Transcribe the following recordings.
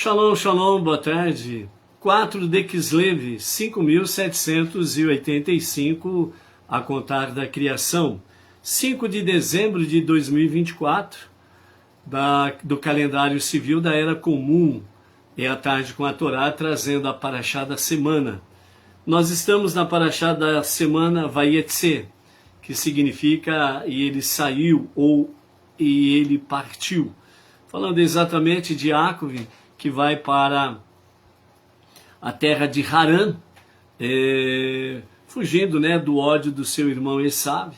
Shalom, shalom, boa tarde. 4 de Kislev, 5.785 a contar da criação. 5 de dezembro de 2024, do calendário civil da Era Comum. É a tarde com a Torá, trazendo a Parashá da semana. Nós estamos na Parashá da semana Vayetze, que significa e ele saiu ou e ele partiu. Falando exatamente de Yaakov, que vai para a terra de Harã, fugindo, do ódio do seu irmão Esav,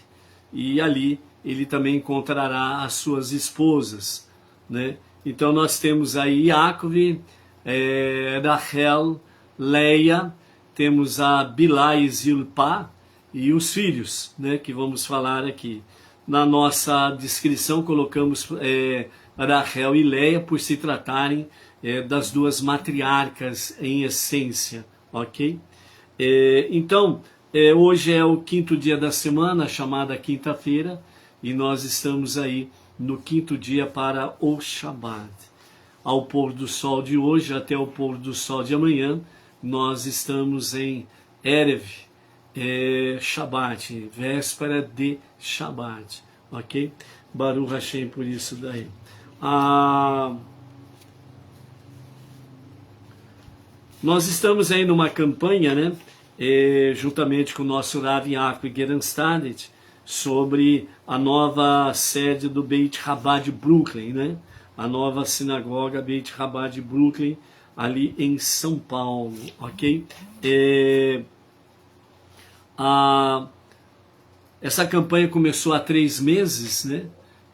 e ali ele também encontrará as suas esposas. Então nós temos aí Yaakov, Rachel, Leia, temos a Bilá e Zilpá e os filhos, que vamos falar aqui. Na nossa descrição colocamos Rachel e Leia por se tratarem das duas matriarcas em essência, ok? Então, hoje é o quinto dia da semana, chamada quinta-feira, e nós estamos aí no quinto dia para o Shabbat. Ao pôr do sol de hoje até o pôr do sol de amanhã, nós estamos em Erev, Shabbat, véspera de Shabbat, ok? Baruch Hashem por isso daí. Nós estamos aí numa campanha, juntamente com o nosso Rav Yaakov Gerenstadt, sobre a nova sede do Beit Chabad de Brooklyn, a nova sinagoga Beit Chabad de Brooklyn, ali em São Paulo, ok? Essa campanha começou há 3 meses,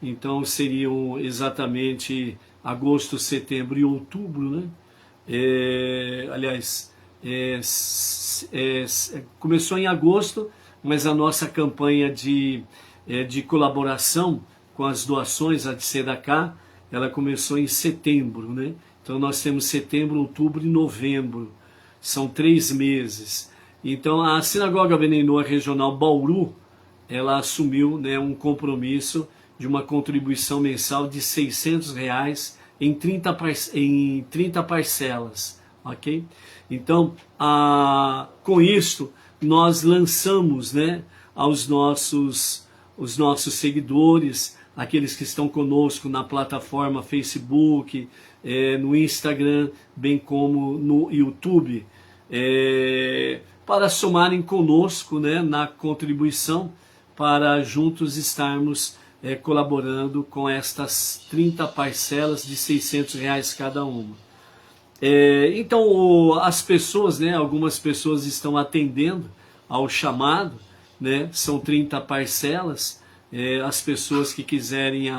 então seriam exatamente agosto, setembro e outubro, começou em agosto, mas a nossa campanha de colaboração com as doações, a de Tzedakah, ela começou em setembro, Então nós temos setembro, outubro e novembro, são 3 meses. Então a Sinagoga Ben Noa Regional Bauru, ela assumiu um compromisso de uma contribuição mensal de R$600 em 30 parcelas, ok? Então, com isso, nós lançamos aos os nossos seguidores, aqueles que estão conosco na plataforma Facebook, no Instagram, bem como no YouTube, para somarem conosco na contribuição, para juntos estarmos colaborando com estas 30 parcelas de R$600 cada uma. Então as pessoas, algumas pessoas estão atendendo ao chamado, são 30 parcelas, as pessoas que quiserem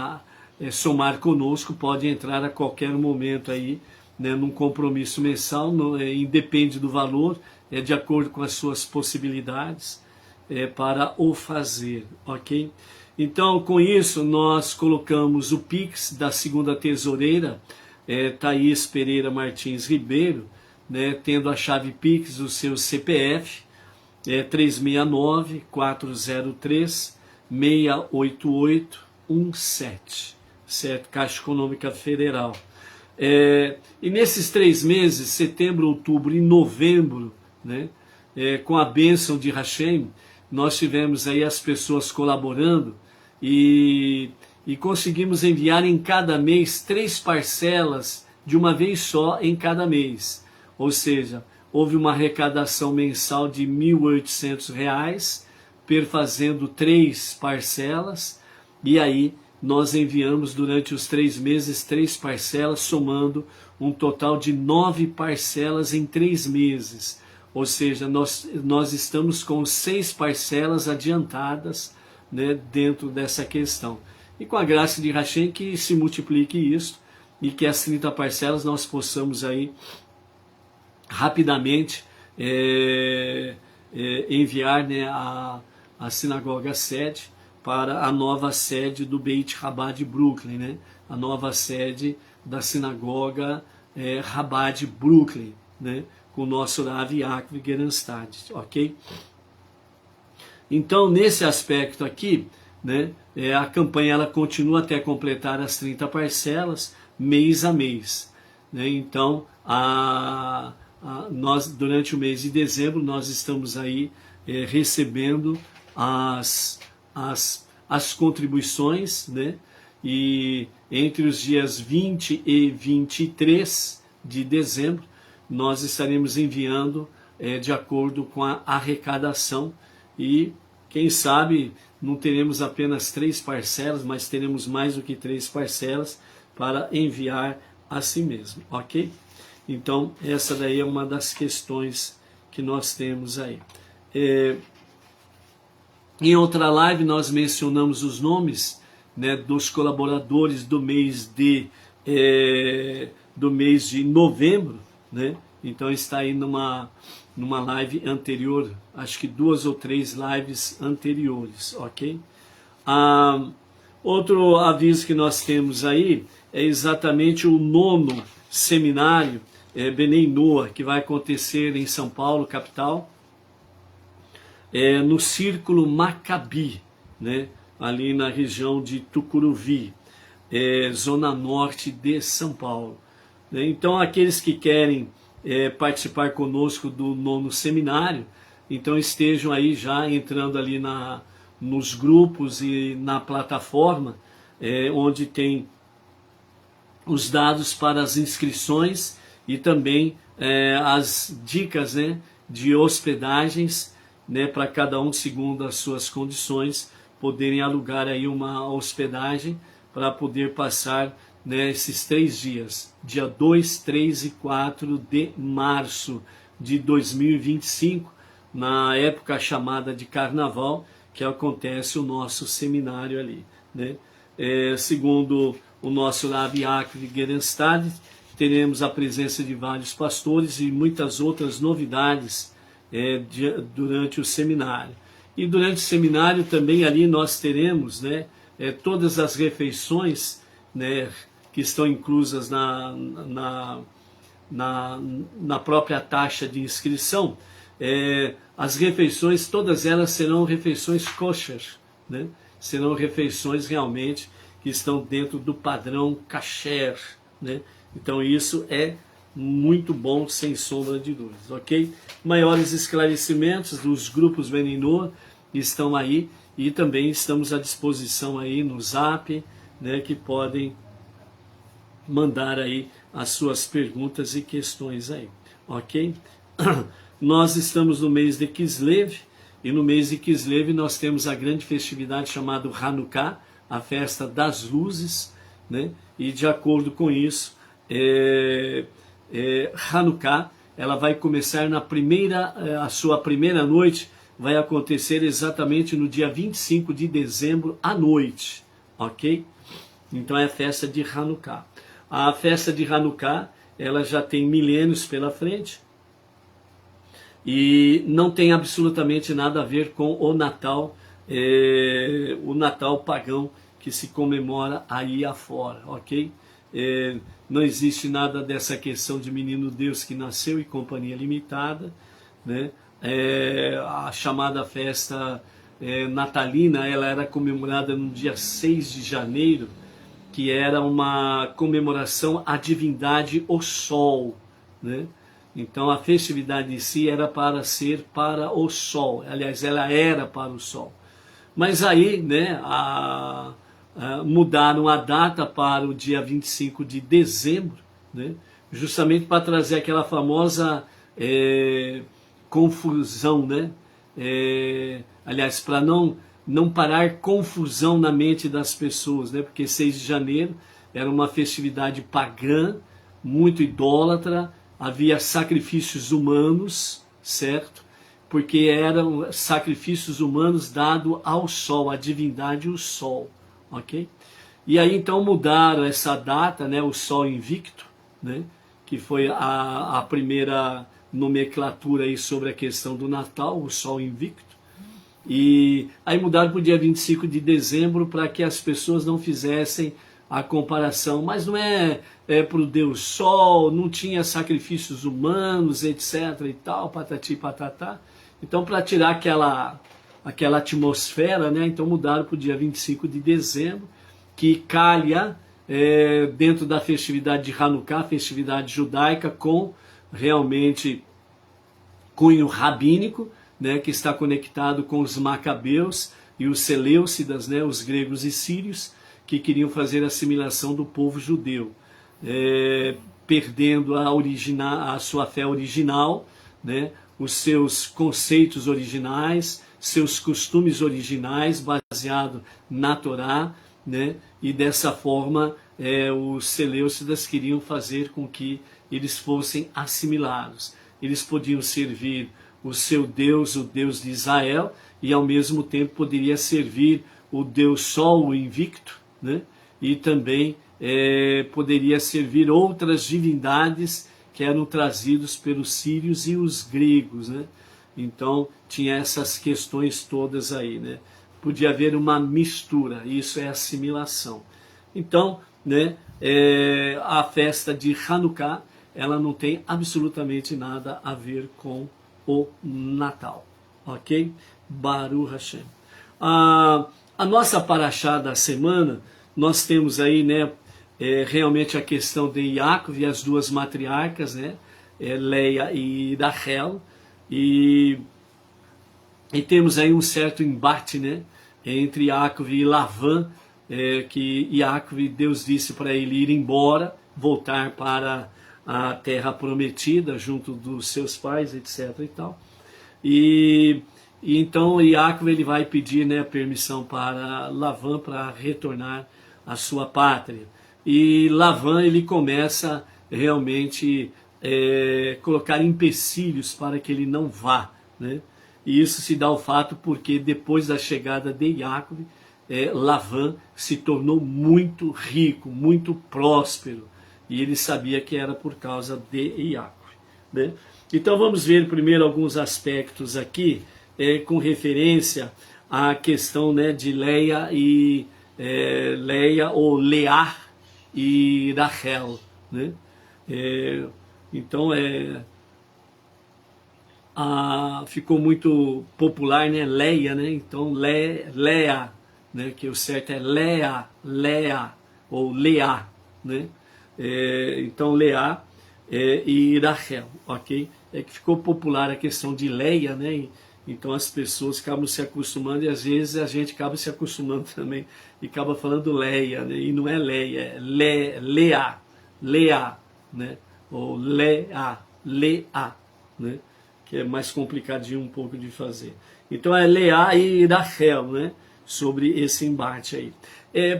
somar conosco podem entrar a qualquer momento aí, num compromisso mensal, independe do valor, de acordo com as suas possibilidades, para o fazer, ok? Então, com isso, nós colocamos o Pix da segunda tesoureira, Thaís Pereira Martins Ribeiro, tendo a chave Pix do seu CPF, 369-403-68817, certo? Caixa Econômica Federal. E nesses 3 meses, setembro, outubro e novembro, com a bênção de Hashem, nós tivemos aí as pessoas colaborando e conseguimos enviar em cada mês 3 parcelas de uma vez só em cada mês. Ou seja, houve uma arrecadação mensal de R$1.800, perfazendo 3 parcelas, e aí nós enviamos durante os 3 meses 3 parcelas, somando um total de 9 parcelas em 3 meses. Ou seja, nós estamos com 6 parcelas adiantadas, dentro dessa questão. E com a graça de Hashem que se multiplique isso, e que as 30 parcelas nós possamos aí rapidamente enviar a sinagoga sede para a nova sede do Beit Chabad de Brooklyn, a nova sede da sinagoga Chabad Brooklyn, com o nosso Rav Yaakov Gerenstadt, ok? Então, nesse aspecto aqui, a campanha ela continua até completar as 30 parcelas, mês a mês. né? Então, nós, durante o mês de dezembro, nós estamos aí recebendo as contribuições, né? E entre os dias 20 e 23 de dezembro, nós estaremos enviando de acordo com a arrecadação, e quem sabe não teremos apenas 3 parcelas, mas teremos mais do que 3 parcelas para enviar a si mesmo, ok? Então, essa daí é uma das questões que nós temos aí. Em outra live nós mencionamos os nomes, né, dos colaboradores do mês de novembro, né? Então está aí numa live anterior, acho que 2 ou 3 lives anteriores, ok? Outro aviso que nós temos aí é exatamente o 9º seminário Benei Noah, que vai acontecer em São Paulo, capital, no Círculo Maccabi, né? Ali na região de Tucuruvi, zona norte de São Paulo. Então, aqueles que querem participar conosco do 9º seminário, então estejam aí já entrando ali nos grupos e na plataforma, onde tem os dados para as inscrições e também as dicas, né, de hospedagens, né, para cada um segundo as suas condições, poderem alugar aí uma hospedagem para poder passar, né, esses 3 dias, dia 2, 3 e 4 de março de 2025, na época chamada de Carnaval, que acontece o nosso seminário ali, né? Segundo o nosso Rabi Yaakov Gerenstad, teremos a presença de vários pastores e muitas outras novidades durante o seminário. E durante o seminário também ali nós teremos, né, todas as refeições, né, que estão inclusas na própria taxa de inscrição. As refeições, todas elas serão refeições kosher, né? Serão refeições realmente que estão dentro do padrão kasher, né? Então isso é muito bom, sem sombra de dúvidas, ok? Maiores esclarecimentos dos grupos Benei Noah estão aí, e também estamos à disposição aí no Zap, né, que podem mandar aí as suas perguntas e questões aí, ok? Nós estamos no mês de Kislev, e no mês de Kislev nós temos a grande festividade chamada Hanukkah, a festa das luzes, né? E de acordo com isso, Hanukkah, ela vai começar a sua primeira noite vai acontecer exatamente no dia 25 de dezembro à noite, ok? Então é a festa de Hanukkah. A festa de Hanukkah, ela já tem milênios pela frente e não tem absolutamente nada a ver com o Natal pagão que se comemora aí afora, ok? Não existe nada dessa questão de menino Deus que nasceu e companhia limitada, né? A chamada festa natalina, ela era comemorada no dia 6 de janeiro, que era uma comemoração à divindade o Sol, né? Então a festividade em si era para ser para o Sol, aliás, ela era para o Sol. Mas aí, né, mudaram a data para o dia 25 de dezembro, né, justamente para trazer aquela famosa confusão, né? Aliás, para não parar confusão na mente das pessoas, né? Porque 6 de janeiro era uma festividade pagã, muito idólatra, havia sacrifícios humanos, certo? Porque eram sacrifícios humanos dados ao Sol, à divindade o Sol, ok? E aí então mudaram essa data, né? O Sol Invicto, né? Que foi a primeira nomenclatura aí sobre a questão do Natal, o Sol Invicto. E aí mudaram para o dia 25 de dezembro para que as pessoas não fizessem a comparação. Mas não é para o Deus Sol, não tinha sacrifícios humanos, etc. e tal, patati patatá. Então, para tirar aquela atmosfera, né, então mudaram para o dia 25 de dezembro, que calha dentro da festividade de Hanukkah, festividade judaica, com realmente cunho rabínico, né, que está conectado com os macabeus e os seleucidas, né, os gregos e sírios, que queriam fazer a assimilação do povo judeu, perdendo a sua fé original, né, os seus conceitos originais, seus costumes originais, baseado na Torá, né, e dessa forma os seleucidas queriam fazer com que eles fossem assimilados. Eles podiam servir o seu Deus, o Deus de Israel, e ao mesmo tempo poderia servir o Deus Sol, o invicto, né? E também poderia servir outras divindades que eram trazidos pelos sírios e os gregos, né? Então tinha essas questões todas aí, né? Podia haver uma mistura, isso é assimilação. Então, né, a festa de Hanukkah, ela não tem absolutamente nada a ver com o Natal, ok? Baruch Hashem. A nossa paraxá da semana, nós temos aí, né, realmente a questão de Yaakov e as duas matriarcas, né, Leia e Rachel, e temos aí um certo embate, né, entre Yaakov e Lavan, que Yaakov, Deus disse para ele ir embora, voltar para a terra prometida, junto dos seus pais, etc. e tal. E então Yaakov ele vai pedir, né, permissão para Lavan para retornar à sua pátria. E Lavan ele começa realmente colocar empecilhos para que ele não vá, né? E isso se dá ao fato porque depois da chegada de Yaakov, Lavan se tornou muito rico, muito próspero, e ele sabia que era por causa de Yaakov, né? Então vamos ver primeiro alguns aspectos aqui, com referência à questão, né, de Leia ou Leá e Rachel, né? Então ficou muito popular, né, Leia, né? Então Leia, né, que o certo é Leia ou Leá, né? Então Leá e Rachel, ok? Que ficou popular a questão de Leia, né? Então as pessoas acabam se acostumando, e às vezes a gente acaba se acostumando também e acaba falando Leia, né? E não é Leia, é Leá, né? Ou Leá, né? Que é mais complicadinho um pouco de fazer. Então é Leá e Rachel, né? Sobre esse embate aí.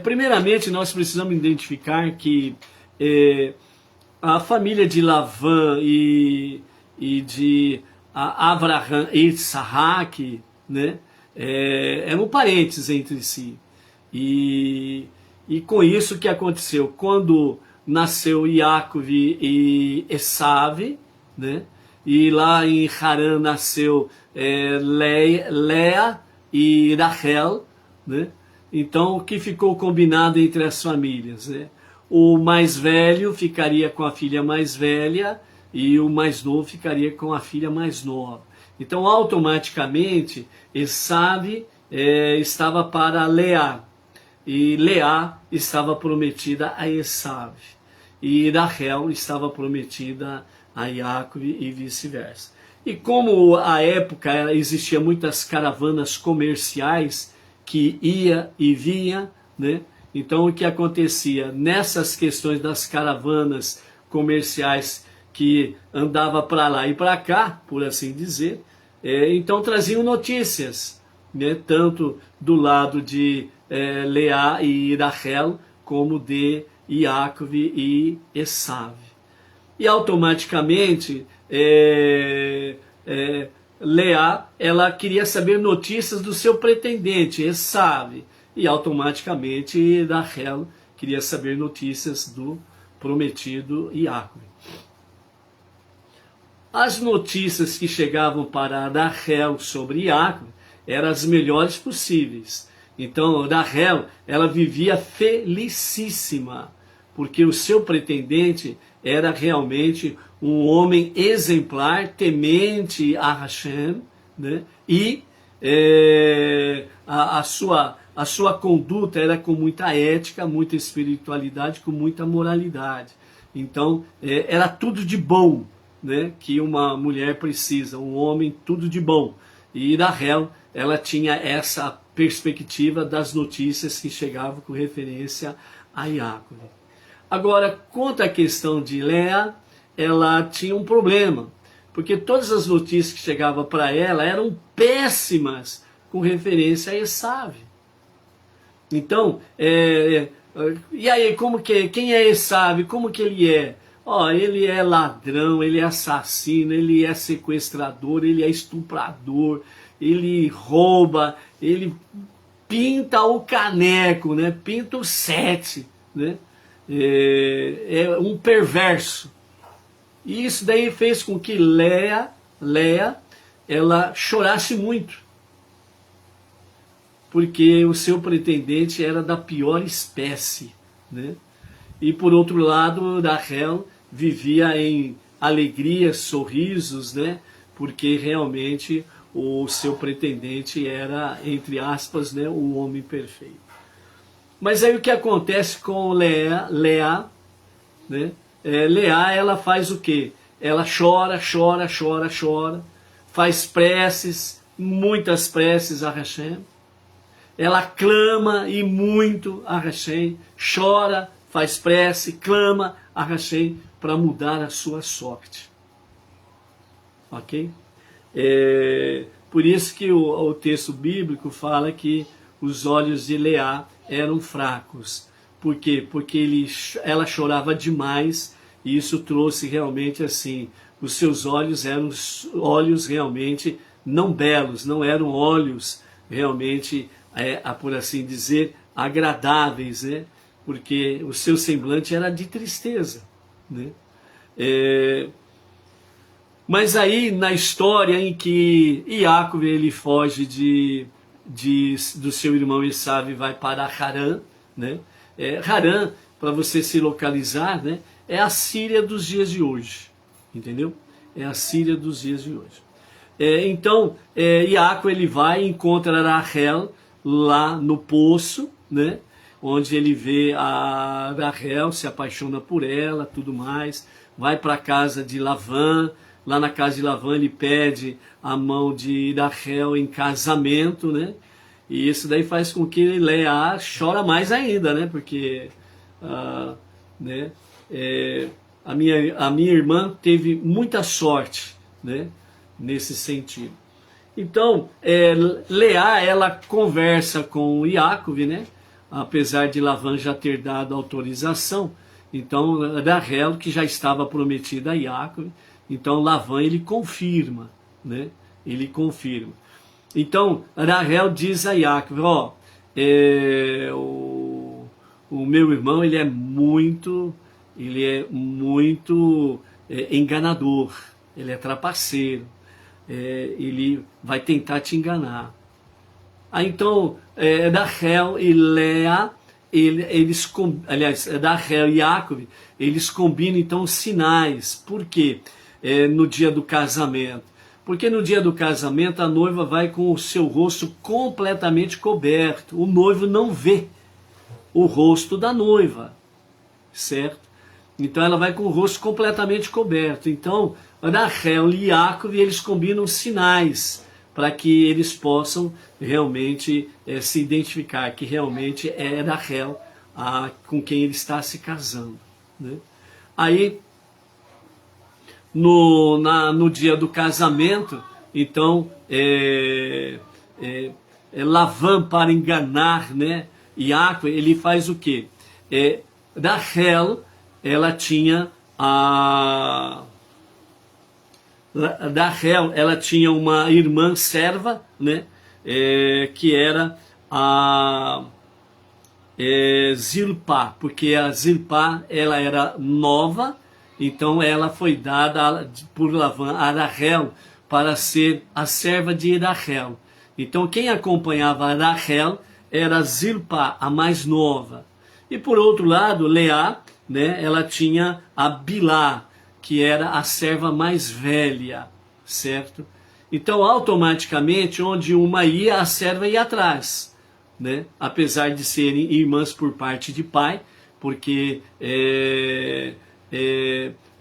Primeiramente nós precisamos identificar que a família de Lavan e de Abraham e Isaac, né, eram parentes entre si. E com isso o que aconteceu? Quando nasceu Yaakov e Esav, né, e lá em Harã nasceu Leia e Rachel, né, então o que ficou combinado entre as famílias, né? O mais velho ficaria com a filha mais velha e o mais novo ficaria com a filha mais nova. Então, automaticamente, Esav estava para Leá, e Leá estava prometida a Esav, e Rachel estava prometida a Yaakov e vice-versa. E como a época existia muitas caravanas comerciais que ia e vinha, né? Então o que acontecia nessas questões das caravanas comerciais que andava para lá e para cá, por assim dizer, então traziam notícias, né, tanto do lado de Leá e Rachel, como de Yaakov e Esav. E automaticamente Leá, ela queria saber notícias do seu pretendente, Esav, e automaticamente Rachel queria saber notícias do prometido Yaakov. As notícias que chegavam para Rachel sobre Yaakov eram as melhores possíveis. Então Rachel, ela vivia felicíssima, porque o seu pretendente era realmente um homem exemplar, temente a Hashem, né? E a sua a sua conduta era com muita ética, muita espiritualidade, com muita moralidade. Então, era tudo de bom, né, que uma mulher precisa, um homem, tudo de bom. E Rachel, ela tinha essa perspectiva das notícias que chegavam com referência a Jacob. Agora, quanto à questão de Léa, ela tinha um problema, porque todas as notícias que chegavam para ela eram péssimas com referência a Esaú. Então, e aí, quem é Esaú? Como que ele é? Ele é ladrão, ele é assassino, ele é sequestrador, ele é estuprador, ele rouba, ele pinta o caneco, né? Pinta o sete, né? É um perverso. E isso daí fez com que Léa, ela chorasse muito, porque o seu pretendente era da pior espécie, né? E por outro lado, Rachel vivia em alegria, sorrisos, né? Porque realmente o seu pretendente era, entre aspas, né, o homem perfeito. Mas aí o que acontece com Léa, né? Léa, ela faz o quê? Ela chora, faz preces, muitas preces a Hashem. Ela clama e muito a Hashem, chora, faz prece, clama a Hashem para mudar a sua sorte. Ok? Por isso que o texto bíblico fala que os olhos de Léa eram fracos. Por quê? Porque ela chorava demais e isso trouxe realmente assim, os seus olhos eram olhos realmente não belos, não eram olhos realmente, por assim dizer, agradáveis, né? Porque o seu semblante era de tristeza, né? Mas aí na história em que Jacob ele foge do seu irmão Esaú e vai para Harã, né? Harã, para você se localizar, né? É a Síria dos dias de hoje, entendeu? É a Síria dos dias de hoje. Então, Jacob ele vai e encontra Rachel lá no poço, né? Onde ele vê a Rachel, se apaixona por ela, tudo mais, vai para a casa de Labã. Lá na casa de Labã ele pede a mão de Rachel em casamento, né? E isso daí faz com que Léa chora mais ainda, né? Porque né? A minha irmã teve muita sorte, né? Nesse sentido. Então, Léa, ela conversa com Jacob, né? Apesar de Labã já ter dado autorização. Então, Rachel, que já estava prometida a Jacob, então Labã ele confirma, né? Ele confirma. Então, Rachel diz a Jacob, o meu irmão ele é muito enganador, ele é trapaceiro, ele vai tentar te enganar. Então, Rachel e Léa, Rachel e Jacob, eles combinam então sinais. Por quê? No dia do casamento. Porque no dia do casamento a noiva vai com o seu rosto completamente coberto. O noivo não vê o rosto da noiva, certo? Então ela vai com o rosto completamente coberto. Então Rachel e Jacob, eles combinam sinais para que eles possam realmente se identificar que realmente é Rachel com quem ele está se casando, né? Aí no dia do casamento, então Labã, para enganar, né, Jacob, ele faz o quê? Rachel, ela tinha ela tinha uma irmã serva, né, que era a Zilpá, porque a Zilpá ela era nova, então ela foi dada por Labã a Rachel para ser a serva de Rachel. Então quem acompanhava Rachel era Zilpá, a mais nova. E por outro lado, Léa, né, ela tinha a Bilhá, que era a serva mais velha, certo? Então automaticamente, onde uma ia, a serva ia atrás. né? Apesar de serem irmãs por parte de pai, porque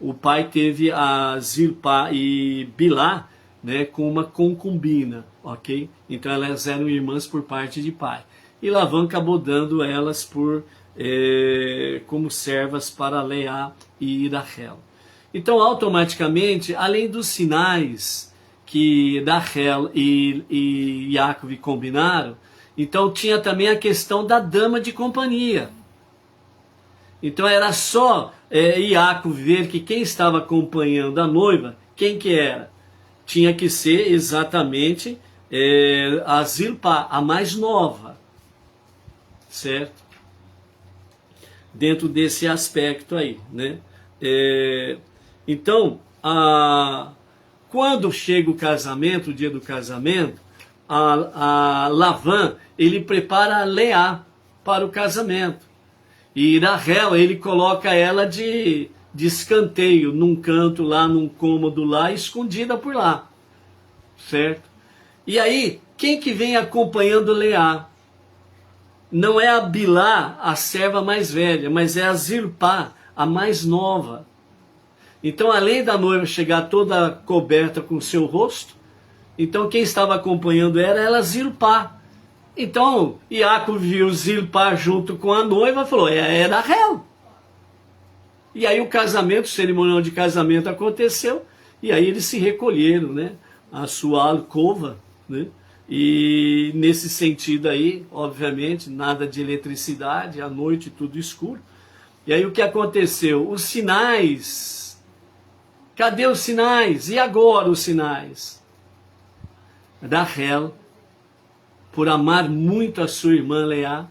o pai teve a Zilpá e Bilá, né, com uma concubina, ok? Então elas eram irmãs por parte de pai. E Lavã acabou dando elas como servas para Leá e Rachel. Então automaticamente, além dos sinais que Rachel e Yaakov combinaram, então tinha também a questão da dama de companhia. Então era só Yaakov ver que quem estava acompanhando a noiva, quem que era? Tinha que ser exatamente a Zilpá, a mais nova, certo? Dentro desse aspecto aí, né? Então, quando chega o casamento, o dia do casamento, a Lavã, ele prepara a Leá para o casamento. E Rachel, ele coloca ela de escanteio, num canto lá, num cômodo lá, escondida por lá, certo? E aí, quem que vem acompanhando Leá? Não é a Bilá, a serva mais velha, mas é a Zilpá, a mais nova. Então, além da noiva chegar toda coberta com seu rosto, então quem estava acompanhando era Zilpá. Então, Yaakov viu Zilpá junto com a noiva e falou, é Rachel. E aí o casamento, o cerimonial de casamento aconteceu, e aí eles se recolheram, né, a sua alcova, né, e nesse sentido aí, obviamente, nada de eletricidade, à noite tudo escuro. E aí o que aconteceu? Os sinais, cadê os sinais? E agora os sinais? Rachel, por amar muito a sua irmã Leá,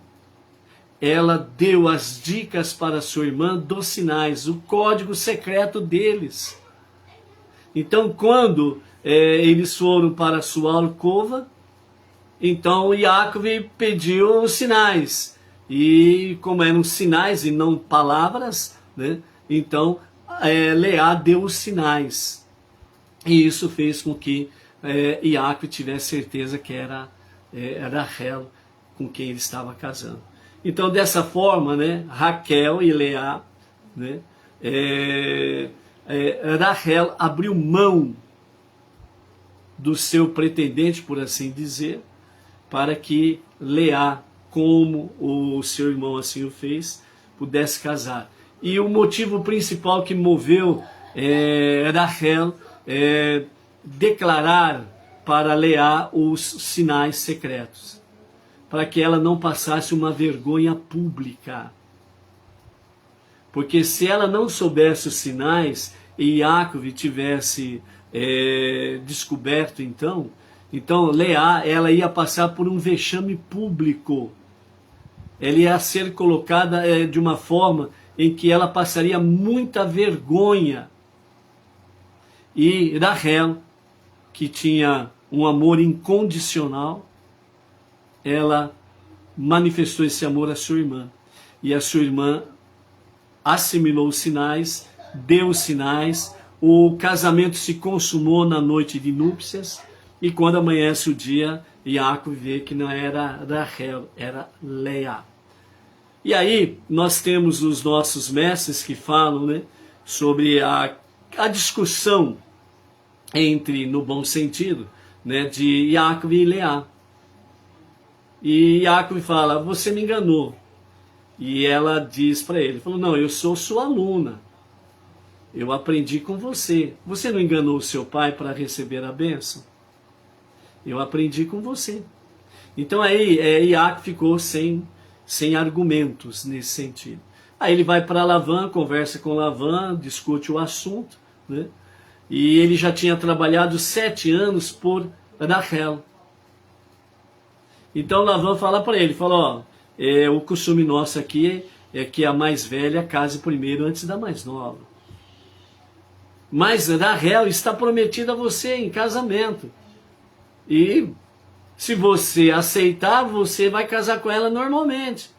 ela deu as dicas para sua irmã dos sinais, o código secreto deles. Então, quando eles foram para a sua alcova, então Yaakov pediu os sinais. E como eram sinais e não palavras, né, então Leá deu os sinais. E isso fez com que Yaakov tivesse certeza que era Rachel com quem ele estava casando. Então, dessa forma, né, Raquel e Leá, né, Rachel abriu mão do seu pretendente, por assim dizer, para que Leá, como o seu irmão assim o fez, pudesse casar. E o motivo principal que moveu Rachel declarar para Leá os sinais secretos, para que ela não passasse uma vergonha pública. Porque se ela não soubesse os sinais e Yaakov tivesse descoberto então Leá, ela ia passar por um vexame público. Ela ia ser colocada de uma forma em que ela passaria muita vergonha. E Rachel, que tinha um amor incondicional, ela manifestou esse amor à sua irmã. E a sua irmã assimilou os sinais, deu os sinais, o casamento se consumou na noite de núpcias, e quando amanhece o dia, Yaakov vê que não era Rachel, era Leá. E aí nós temos os nossos mestres que falam, né, sobre a discussão entre, no bom sentido, né, de Yaakov e Leá. E Yaakov fala, você me enganou. E ela diz para ele, falou, não, eu sou sua aluna. Eu aprendi com você. Você não enganou o seu pai para receber a bênção? Eu aprendi com você. Então aí Yaakov ficou sem argumentos nesse sentido. Aí ele vai para Lavã, conversa com Lavã, discute o assunto, né? E ele já tinha trabalhado 7 anos por Rachel. Então Lavã fala para ele, fala, o costume nosso aqui é que a mais velha case primeiro antes da mais nova. Mas Rachel está prometida a você em casamento. E se você aceitar, você vai casar com ela normalmente,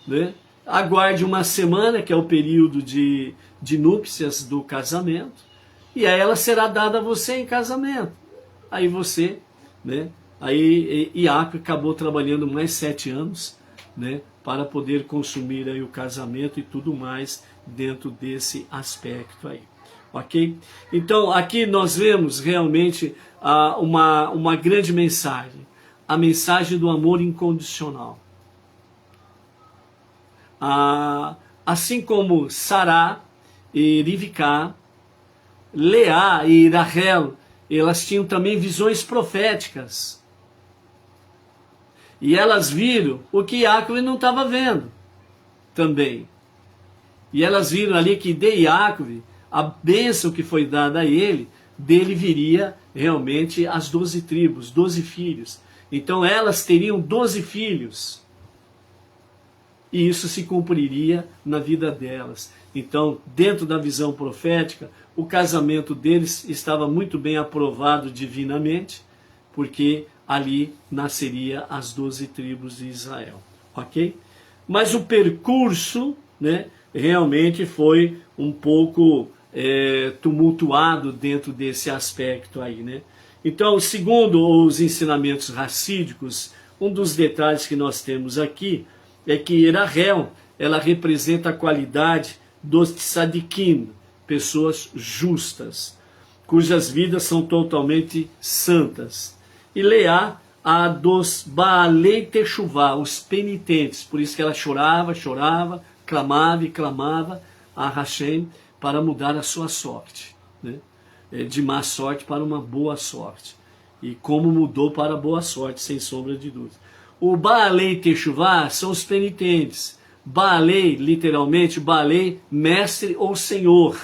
né? Aguarde uma semana, que é o período de núpcias do casamento, e aí ela será dada a você em casamento. Aí você, né, Aí Iaco acabou trabalhando mais 7 anos, né, para poder consumir aí o casamento e tudo mais dentro desse aspecto aí. Ok? Então aqui nós vemos realmente uma grande mensagem, a mensagem do amor incondicional. Assim como Sará e Rivká, Leá e Rachel, elas tinham também visões proféticas. E elas viram o que Iacove não estava vendo também. E elas viram ali que de Iacove, a bênção que foi dada a ele, dele viria realmente as 12 tribos, 12 filhos. Então elas teriam 12 filhos. E isso se cumpriria na vida delas. Então, dentro da visão profética, o casamento deles estava muito bem aprovado divinamente, porque ali nasceria as 12 tribos de Israel. Ok? Mas o percurso, né, realmente foi um pouco tumultuado dentro desse aspecto aí, né? Então, segundo os ensinamentos racídicos, um dos detalhes que nós temos aqui é que Rachel, ela representa a qualidade dos tzadikim, pessoas justas, cujas vidas são totalmente santas. E Leá, a dos Baalei Teshuvá, os penitentes, por isso que ela chorava, clamava e clamava a Hashem para mudar a sua sorte, né? De má sorte para uma boa sorte. E como mudou para boa sorte, sem sombra de dúvida. O Baalei Teshuvá são os penitentes. Baalei, literalmente, Baalei, mestre ou senhor.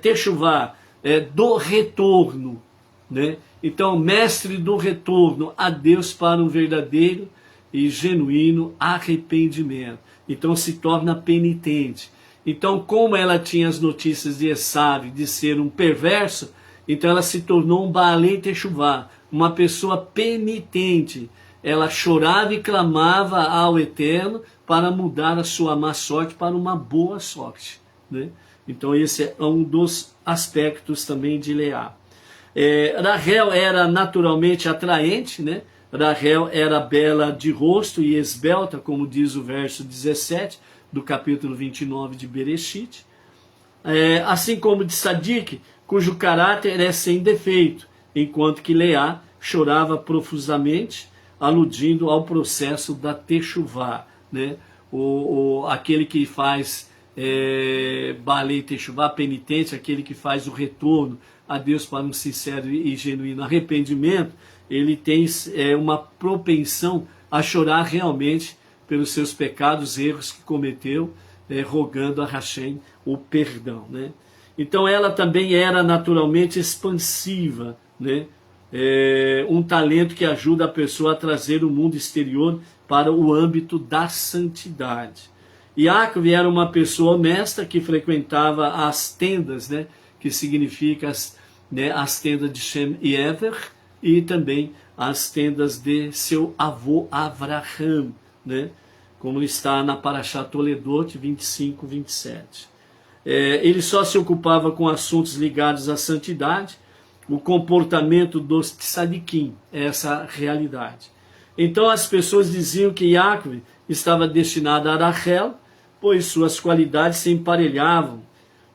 Teshuvá, do retorno, né? Então, mestre do retorno a Deus para um verdadeiro e genuíno arrependimento. Então, se torna penitente. Então, como ela tinha as notícias de Esav de ser um perverso, então ela se tornou um Baalei Teshuvá, uma pessoa penitente. Ela chorava e clamava ao Eterno para mudar a sua má sorte para uma boa sorte, né? Então esse é um dos aspectos também de Leá. Rachel era naturalmente atraente, né? Rachel era bela de rosto e esbelta, como diz o verso 17 do capítulo 29 de Bereshit. Assim como de Tzadik, cujo caráter é sem defeito, enquanto que Leá chorava profusamente, aludindo ao processo da Teshuvá, né? Aquele que faz Baalei Teshuvá, penitente, aquele que faz o retorno a Deus para um sincero e genuíno arrependimento, ele tem uma propensão a chorar realmente pelos seus pecados, erros que cometeu, rogando a Hashem o perdão, né? Então ela também era naturalmente expansiva, né? Um talento que ajuda a pessoa a trazer o mundo exterior para o âmbito da santidade. Iacove era uma pessoa honesta que frequentava as tendas, né? Que significa as tendas de Shem e Ever, e também as tendas de seu avô Avraham, né? Como está na Parashat Toledot 25, 27. Ele só se ocupava com assuntos ligados à santidade, o comportamento dos tzadikim, essa realidade. Então as pessoas diziam que Iacove estava destinado a Rachel, pois suas qualidades se emparelhavam.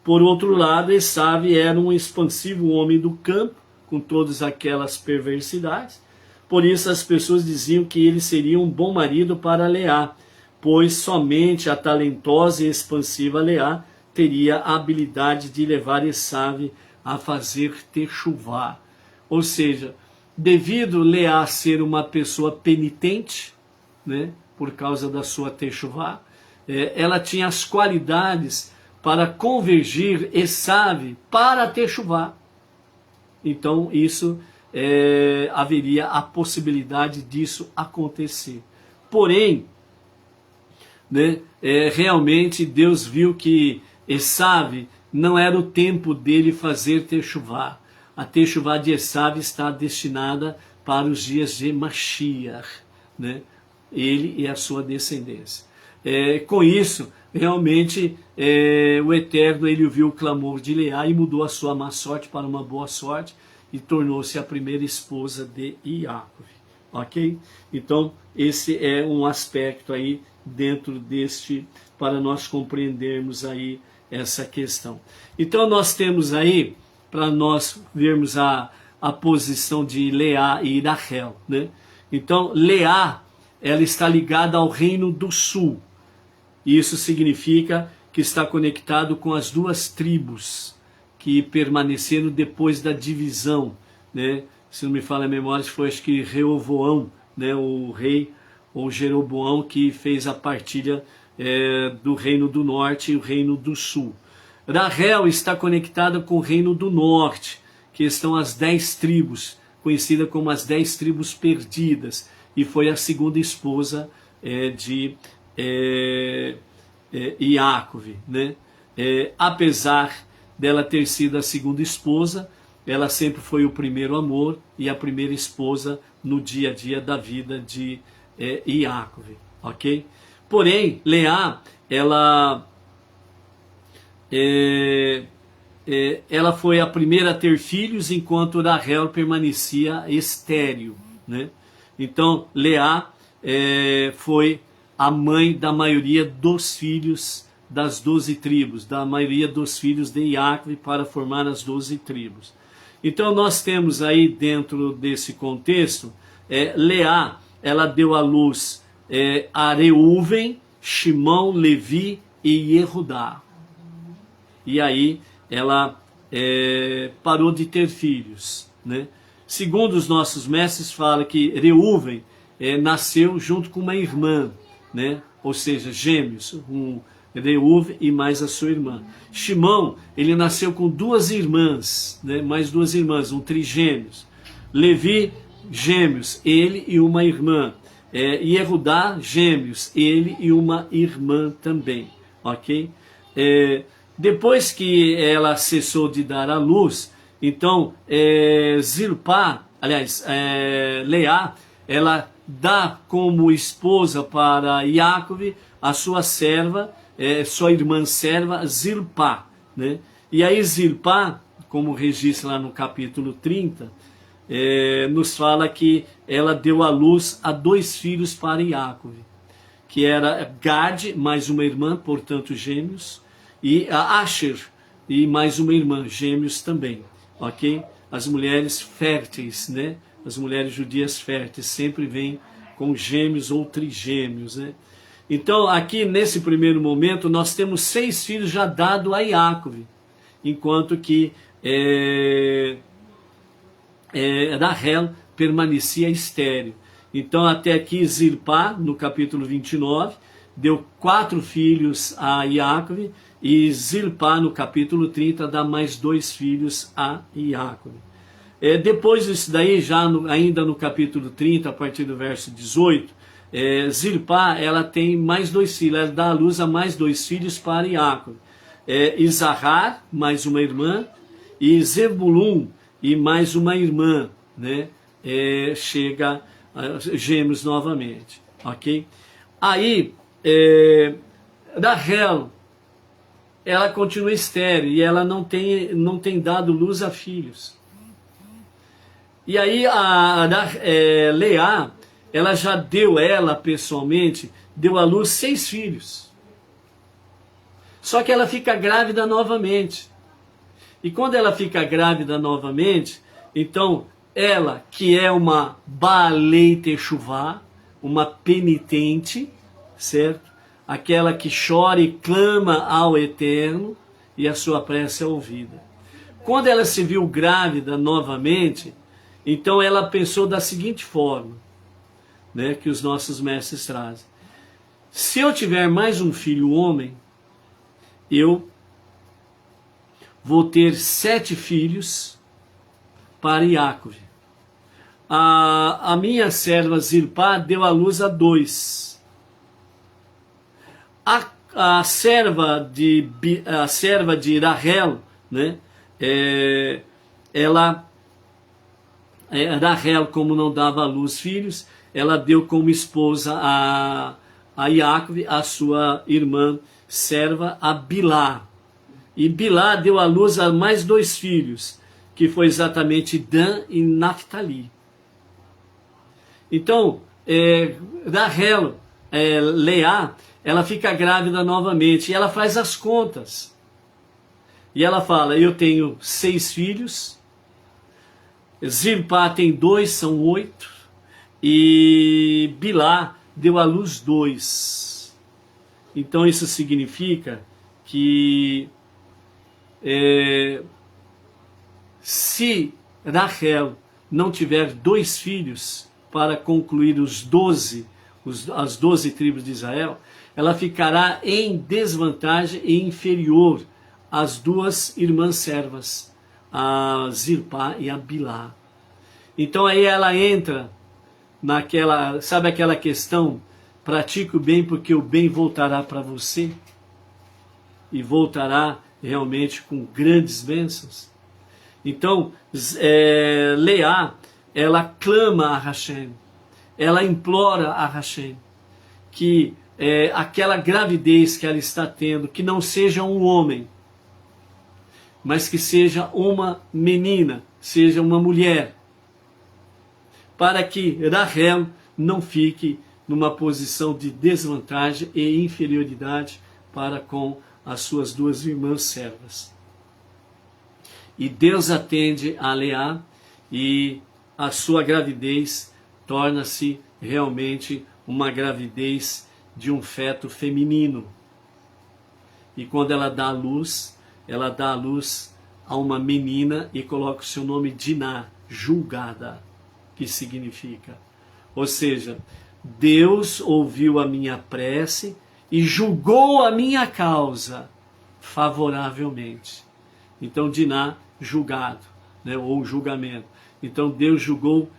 Por outro lado, Esav era um expansivo homem do campo, com todas aquelas perversidades. Por isso as pessoas diziam que ele seria um bom marido para Leá, pois somente a talentosa e expansiva Leá teria a habilidade de levar Esav a fazer Teshuvá. Ou seja, devido Leá ser uma pessoa penitente, né, por causa da sua Teshuvá, ela tinha as qualidades para convergir Esav para a Teshuvá. Então isso haveria a possibilidade disso acontecer. Porém, né, realmente Deus viu que Esav não era o tempo dele fazer Teshuvá. A Teshuvá de Esav está destinada para os dias de Mashiach, né? Ele e a sua descendência. Com isso, realmente, o Eterno ele ouviu o clamor de Leá e mudou a sua má sorte para uma boa sorte e tornou-se a primeira esposa de Iacove. ok? Então, esse é um aspecto aí dentro deste, para nós compreendermos aí essa questão. Então, nós temos aí, para nós vermos a posição de Leá e Rachel, né? Então, Leá, ela está ligada ao reino do sul. Isso significa que está conectado com as duas tribos que permaneceram depois da divisão, né? Se não me falha a memória, foi acho que Reovoão, né? O rei, ou Jeroboão, que fez a partilha do reino do norte e o reino do sul. Rachel está conectada com o reino do norte, que estão as 10 tribos, conhecida como as 10 tribos perdidas, e foi a segunda esposa de Iácove, né? Apesar dela ter sido a segunda esposa, ela sempre foi o primeiro amor e a primeira esposa no dia a dia da vida de Iácove, ok? Porém, Leá, ela foi a primeira a ter filhos, enquanto Rachel permanecia estéril, né? Então, Leá foi a mãe da maioria dos filhos das 12 tribos, da maioria dos filhos de Iácove para formar as 12 tribos. Então, nós temos aí dentro desse contexto, Leá, ela deu à luz a Reuven, Shimão, Levi e Yehudá. E aí ela parou de ter filhos, né? Segundo os nossos mestres, fala que Reuven nasceu junto com uma irmã, né? Ou seja, gêmeos, Reuven e mais a sua irmã. Shimão, ele nasceu com duas irmãs, né? Mais duas irmãs, trigêmeos. Levi, gêmeos, ele e uma irmã. Yehudá, gêmeos, ele e uma irmã também, ok? Depois que ela cessou de dar à luz, então Zilpá, aliás, Leá, ela dá como esposa para Iácove a sua serva, sua irmã serva, Zilpá, né? E aí Zilpá, como registra lá no capítulo 30, nos fala que ela deu à luz a 2 filhos para Iácove, que era Gade, mais uma irmã, portanto gêmeos, e a Asher, e mais uma irmã, gêmeos também, ok? As mulheres férteis, né? As mulheres judias férteis sempre vêm com gêmeos ou trigêmeos, né? Então, aqui nesse primeiro momento, nós temos 6 filhos já dados a Iácove, enquanto que Rachel permanecia estéril. Então, até aqui, Zilpá, no capítulo 29, deu 4 filhos a Iácove, e Zilpá, no capítulo 30, dá mais 2 filhos a Iácove. Depois disso daí, ainda no capítulo 30, a partir do verso 18, Zilpá, ela tem mais 2 filhos, ela dá à luz a mais 2 filhos para Iácove. Isahar, mais uma irmã, e Zebulun, e mais uma irmã, né? Chega gêmeos novamente, ok? Aí, Rachel, ela continua estéril e ela não tem dado luz a filhos. E aí Leá, ela já pessoalmente, deu à luz 6 filhos. Só que ela fica grávida novamente. E quando ela fica grávida novamente, então ela, que é uma Baalei Teshuvá, uma penitente, certo? Aquela que chora e clama ao Eterno, e a sua prece é ouvida. Quando ela se viu grávida novamente, então ela pensou da seguinte forma, né, que os nossos mestres trazem: se eu tiver mais um filho homem, eu vou ter 7 filhos para Iácove. A minha serva Zilpá deu à luz a 2. A serva de Rachel, né? Rachel, como não dava à luz filhos, ela deu como esposa a Iácove, a sua irmã serva, a Bilá. E Bilá deu à luz a mais 2 filhos, que foi exatamente Dan e Naphtali. Então, Rachel, Leá, ela fica grávida novamente e ela faz as contas. E ela fala, eu tenho 6 filhos, Zilpá tem 2, são 8, e Bilá deu à luz 2. Então isso significa que se Rachel não tiver 2 filhos para concluir as 12 tribos de Israel, ela ficará em desvantagem e inferior às 2 irmãs servas, a Zilpá e a Bilá. Então aí ela entra naquela, sabe aquela questão, pratique o bem porque o bem voltará para você, e voltará realmente com grandes bênçãos. Então, Leá, ela clama a Hashem, ela implora a Hashem que aquela gravidez que ela está tendo, que não seja um homem, mas que seja uma menina, seja uma mulher, para que Rachel não fique numa posição de desvantagem e inferioridade para com as suas 2 irmãs servas. E Deus atende a Leá e a sua gravidez torna-se realmente uma gravidez de um feto feminino. E quando ela dá à luz a uma menina e coloca o seu nome Diná, julgada, que significa. Ou seja, Deus ouviu a minha prece e julgou a minha causa favoravelmente. Então Diná, julgado, né, ou julgamento. Então Deus julgou,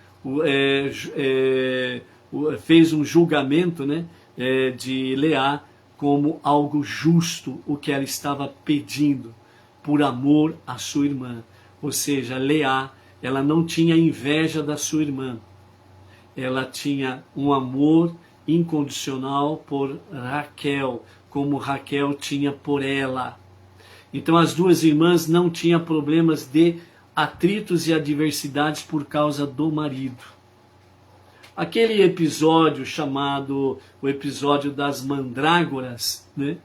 fez um julgamento, né, de Leá como algo justo, o que ela estava pedindo, por amor à sua irmã. Ou seja, Leá, ela não tinha inveja da sua irmã, ela tinha um amor incondicional por Raquel, como Raquel tinha por ela. Então as 2 irmãs não tinham problemas de atritos e adversidades por causa do marido. Aquele episódio chamado o episódio das mandrágoras, né,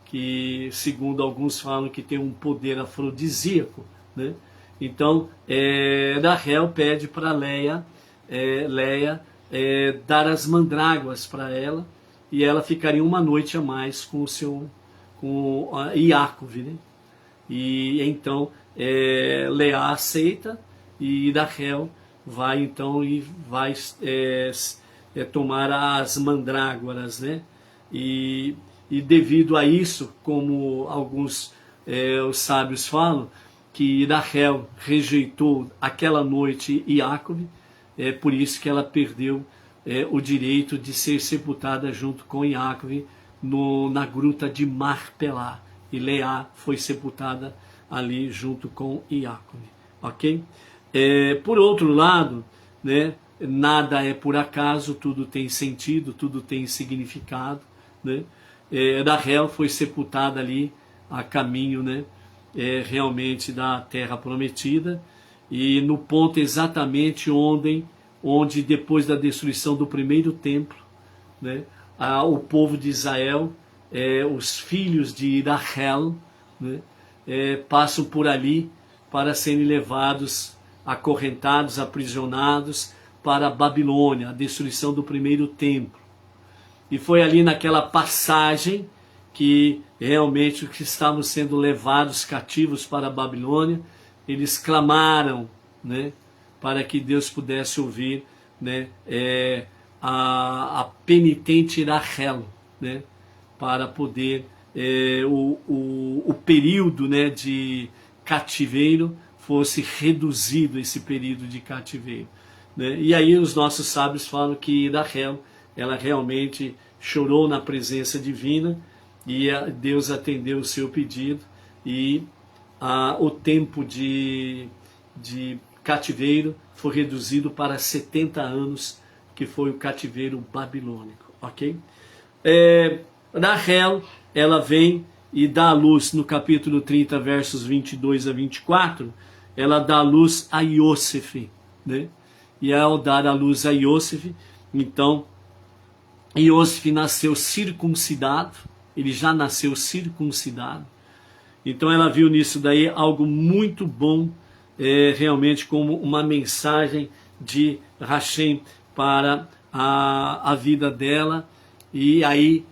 que segundo alguns falam que tem um poder afrodisíaco, né? Então Rachel pede para Leia dar as mandrágoras para ela, e ela ficaria uma noite a mais com Iacov, né? E então Leá aceita e Rachel vai então e vai tomar as mandrágoras, né? E devido a isso, como alguns os sábios falam, que Rachel rejeitou aquela noite Iacov, por isso que ela perdeu o direito de ser sepultada junto com Iacov na gruta de Marpelá. E Leá foi sepultada ali junto com Iacov. Ok? Por outro lado, né, nada é por acaso, tudo tem sentido, tudo tem significado, né? Rachel foi sepultada ali a caminho, né, realmente da terra prometida, e no ponto exatamente onde depois da destruição do primeiro templo, né, o povo de Israel, os filhos de Rachel, né, passam por ali para serem levados, acorrentados, aprisionados para a Babilônia, a destruição do primeiro templo. E foi ali naquela passagem que realmente os que estavam sendo levados cativos para a Babilônia, eles clamaram, né, para que Deus pudesse ouvir, né, a penitente Rachel, né, para poder o período, né, de cativeiro fosse reduzido, esse período de cativeiro, né? E aí os nossos sábios falam que Rachel, ela realmente chorou na presença divina e Deus atendeu o seu pedido, e o tempo de cativeiro foi reduzido para 70 anos, que foi o cativeiro babilônico, ok? Rachel, ela vem e dá à luz, no capítulo 30, versos 22 a 24, ela dá à luz a Iosef, né? e ao dar à luz a Iosef, então Iosef nasceu circuncidado, ele já nasceu circuncidado. Então ela viu nisso daí algo muito bom, realmente como uma mensagem de Hashem para a vida dela. E aí,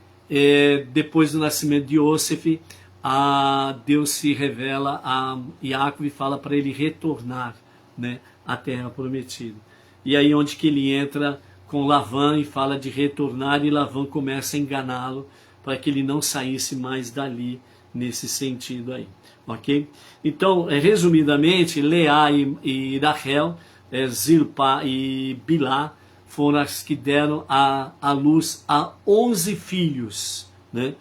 depois do nascimento de Yosef, Deus se revela a Yaakov e fala para ele retornar, né, à terra prometida. E aí onde que ele entra com Lavã e fala de retornar, e Lavã começa a enganá-lo para que ele não saísse mais dali, nesse sentido aí, ok? Então, resumidamente, Leá e Rachel, Zilpá e Bilá foram as que deram à luz a 11 filhos, né?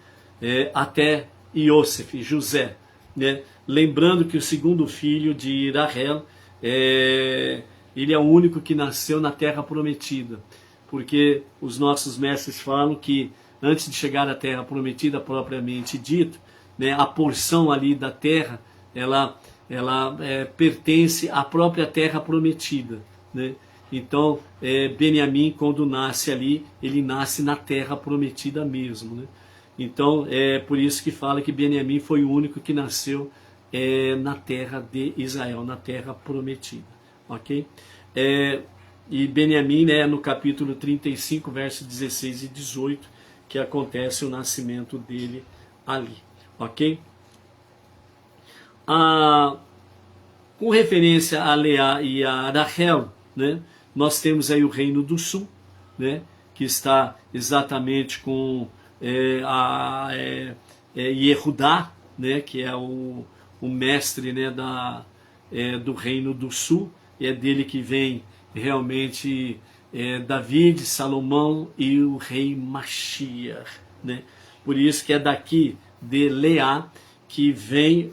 Até Iosef, José, né? Lembrando que o segundo filho de Rachel, ele é o único que nasceu na terra prometida, porque os nossos mestres falam que antes de chegar à terra prometida propriamente dito, né, a porção ali da terra, ela pertence à própria terra prometida, né? Então, Beniamim, quando nasce ali, ele nasce na terra prometida mesmo, né? Então, é por isso que fala que Beniamim foi o único que nasceu na terra de Israel, na terra prometida, ok? E Beniamim, né, no capítulo 35, versos 16 e 18, que acontece o nascimento dele ali, ok? Com referência a Leá e a Rachel, né, nós temos aí o Reino do Sul, né, que está exatamente com Yehudá, né, que é o mestre, né, do Reino do Sul, e é dele que vem realmente David, Salomão e o rei Mashiach, né? Por isso que é daqui de Leá que vem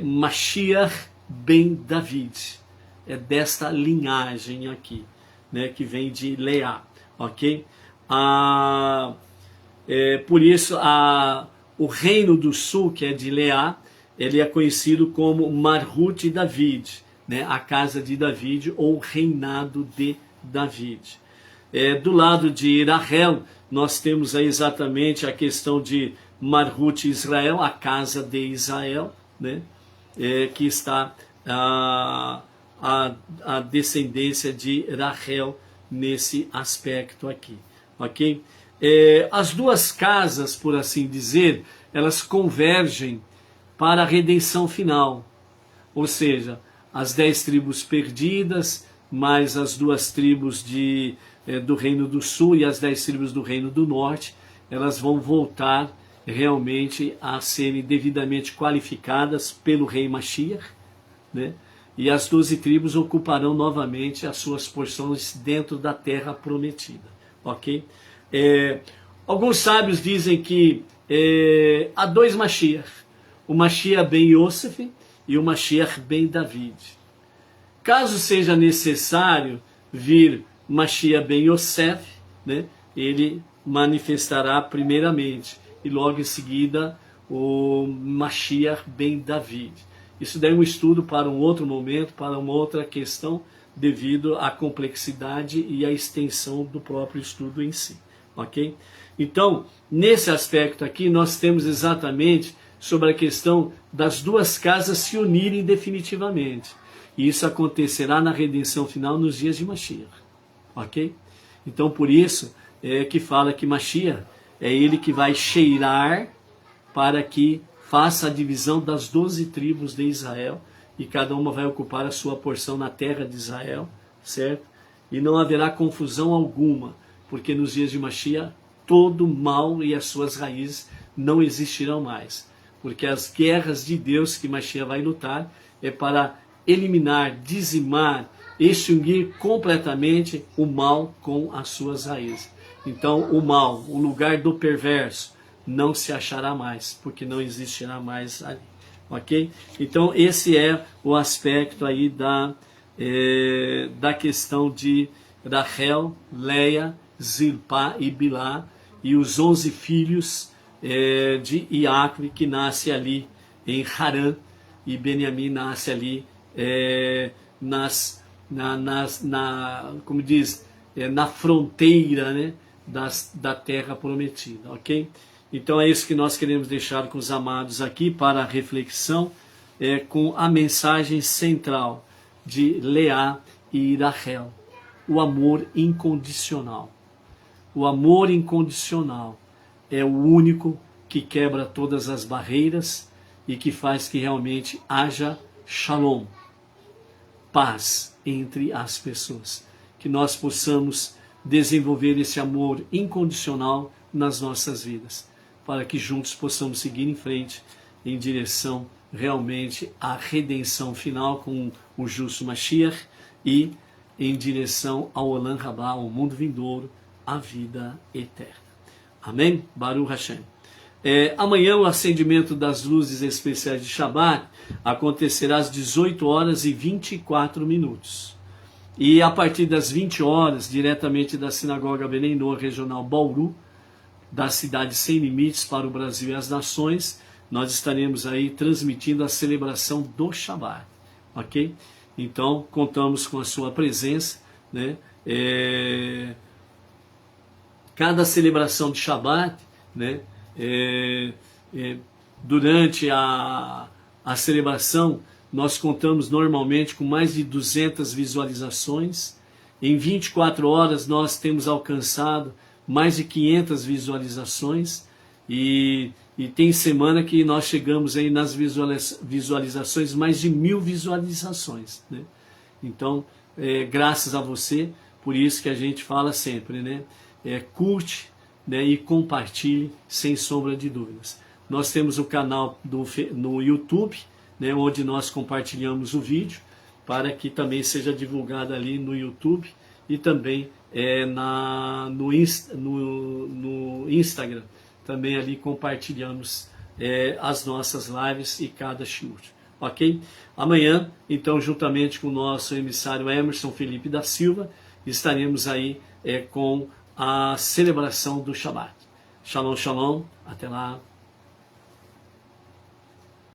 Mashiach ben David, é desta linhagem aqui, né, que vem de Leá, ok? Por isso o Reino do Sul, que é de Leá, ele é conhecido como Marhut David, né, a casa de David, ou reinado de David. Do lado de Rachel, nós temos aí exatamente a questão de Marhut Israel, a casa de Israel, né, que está a descendência de Rachel nesse aspecto aqui, ok? As duas casas, por assim dizer, elas convergem para a redenção final, ou seja, as 10 tribos perdidas, mais as 2 tribos do Reino do Sul e as 10 tribos do Reino do Norte, elas vão voltar realmente a serem devidamente qualificadas pelo rei Mashiach, né? E as 12 tribos ocuparão novamente as suas porções dentro da terra prometida, ok? Alguns sábios dizem que há 2 Mashiach, o Mashiach ben Yosef e o Mashiach ben David. Caso seja necessário vir Mashiach ben Yosef, né, ele manifestará primeiramente, e logo em seguida o Mashiach ben David. Isso daí é um estudo para um outro momento, para uma outra questão, devido à complexidade e à extensão do próprio estudo em si, ok? Então, nesse aspecto aqui, nós temos exatamente sobre a questão das duas casas se unirem definitivamente. E isso acontecerá na redenção final nos dias de Mashiach, ok? Então, por isso que fala que Mashiach é ele que vai cheirar para que faça a divisão das 12 tribos de Israel, e cada uma vai ocupar a sua porção na terra de Israel, certo? E não haverá confusão alguma, porque nos dias de Mashiach todo mal e as suas raízes não existirão mais, porque as guerras de Deus que Mashiach vai lutar é para eliminar, dizimar, extinguir completamente o mal com as suas raízes. Então o mal, o lugar do perverso, não se achará mais, porque não existirá mais ali, ok? Então esse é o aspecto aí da questão de Rachel, Leia, Zilpá e Bilá, e os 11 filhos de Yaakov, que nasce ali em Harã, e Beniamim nasce ali como diz, na fronteira, né, da terra prometida, ok? Então é isso que nós queremos deixar com os amados aqui para a reflexão, com a mensagem central de Leá e Rachel, o amor incondicional. O amor incondicional é o único que quebra todas as barreiras e que faz que realmente haja shalom, paz entre as pessoas. Que nós possamos desenvolver esse amor incondicional nas nossas vidas, para que juntos possamos seguir em frente em direção realmente à redenção final com o justo Mashiach e em direção ao Olam Rabá, ao mundo vindouro, a vida eterna. Amém? Baruch Hashem. Amanhã o acendimento das luzes especiais de Shabbat acontecerá às 18 horas e 24 minutos. E a partir das 20 horas, diretamente da Sinagoga Benenor Regional Bauru, da cidade Sem Limites para o Brasil e as Nações, nós estaremos aí transmitindo a celebração do Shabbat, ok? Então, contamos com a sua presença, né? Cada celebração de Shabbat, né? Durante a celebração, nós contamos normalmente com mais de 200 visualizações. Em 24 horas, nós temos alcançado mais de 500 visualizações. E tem semana que nós chegamos aí nas visualizações, mais de 1000 visualizações, né? Então, graças a você, por isso que a gente fala sempre, né? Curte, né, e compartilhe sem sombra de dúvidas. Nós temos o canal no YouTube, né, onde nós compartilhamos o vídeo, para que também seja divulgado ali no YouTube e também no Instagram. Também ali compartilhamos as nossas lives e cada shiur, ok? Amanhã, então, juntamente com o nosso emissário Emerson Felipe da Silva, estaremos aí com a celebração do Shabbat. Shalom, shalom, até lá.